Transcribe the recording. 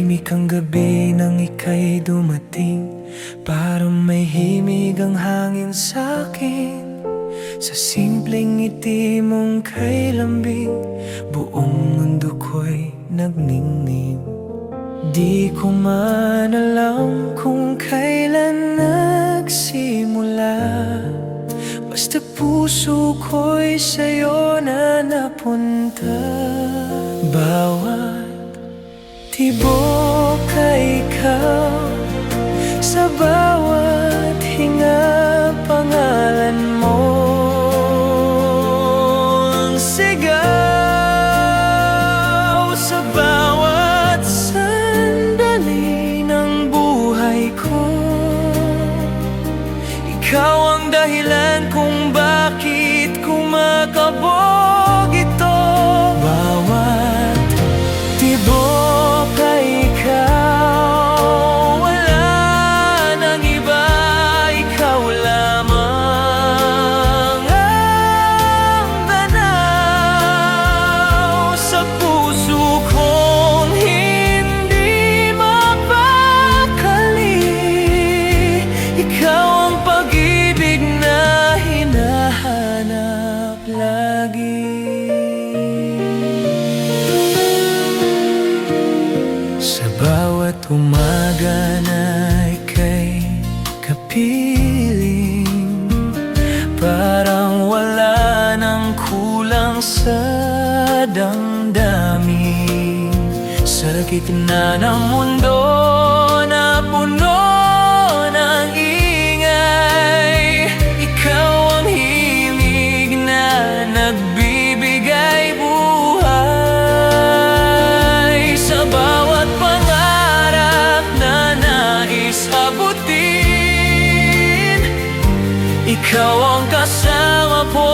Tahimik ang gabi nang ika'y dumating, parang may himig ang hangin sa'kin. Sa simpleng ngiti mong kay lambing, buong mundo ko'y nagningning. Di ko man alam kung kailan nagsimula, basta puso ko'y sa'yo na napunta. Bawat tibok ay ikaw, sa bawat hinga pangalan mo ang sigaw. Sa bawat sandali ng buhay ko, ikaw ang dahilan kung bakit kumakabog ito. Bawat tibok ay ikaw, wala nang iba, ikaw lamang ang tanaw sa puso kong hindi mapakali. Ikaw ang pag-ibig na hinahanap lagi. Sa bawat umaga na ika'y kapiling, parang wala nang kulang sa damdamin. Sa gitna ng mundo na puno ng ingay, ikaw ang himig na nagbibigay buhay. Sa bawat pangarap na nais abutin, ikaw ang kasama ko.